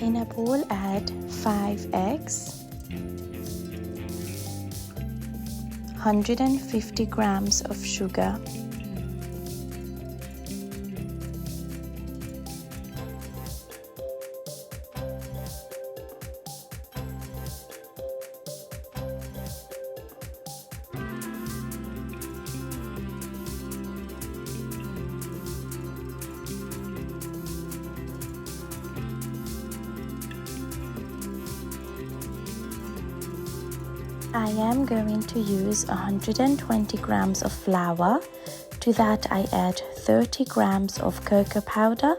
In a bowl, add 5 eggs, 150 grams of sugar, I am going to use 120 grams of flour. To that I add 30 grams of cocoa powder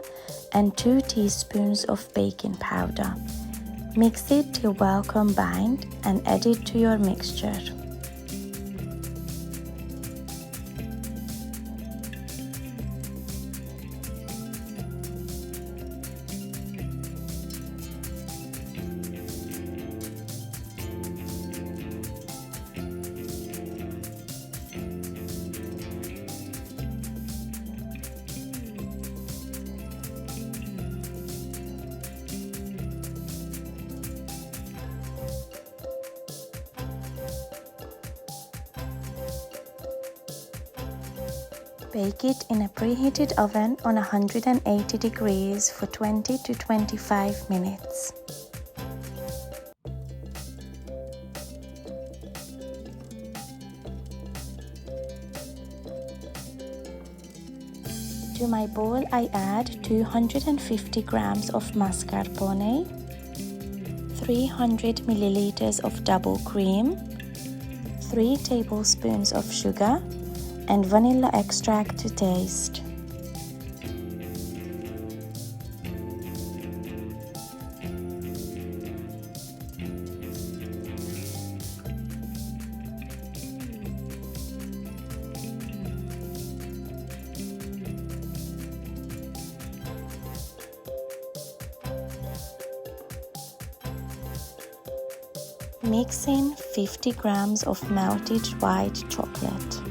and 2 teaspoons of baking powder. Mix it till well combined and add it to your mixture. Bake it in a preheated oven on 180 degrees for 20 to 25 minutes. To my bowl I add 250 grams of mascarpone, 300 milliliters of double cream, 3 tablespoons of sugar, and vanilla extract to taste. Mix in 50 grams of melted white chocolate.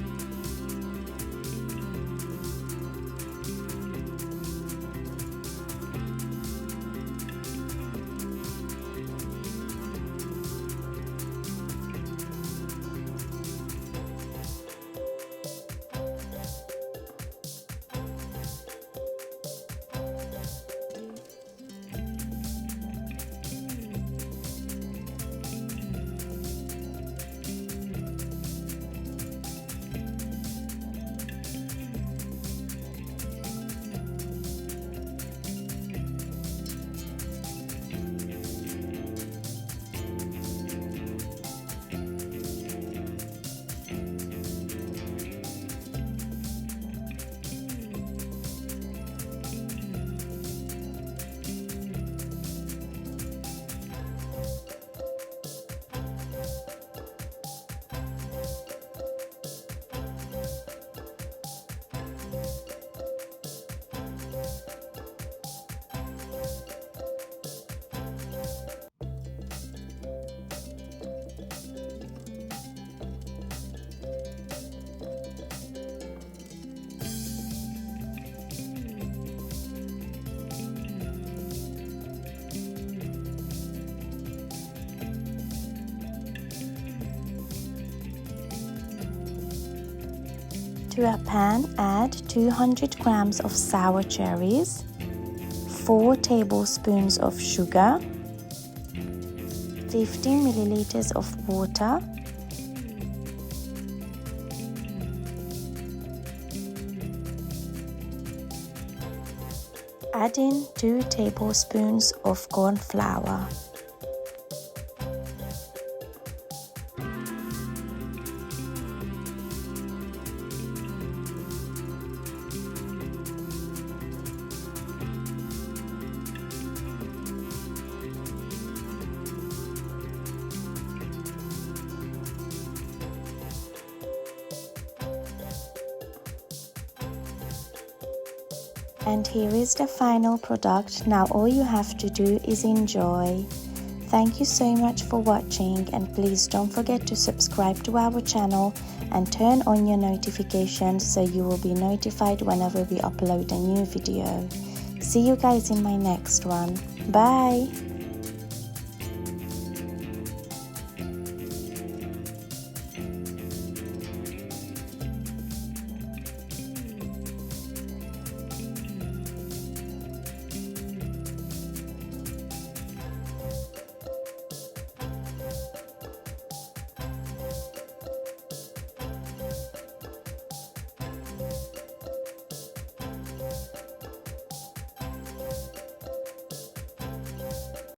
To a pan, add 200 grams of sour cherries, 4 tablespoons of sugar, 50 milliliters of water, add in 2 tablespoons of corn flour. And here is the final product. Now all you have to do is enjoy. Thank you so much for watching, and please don't forget to subscribe to our channel and turn on your notifications so you will be notified whenever we upload a new video. See you guys in my next one. Bye!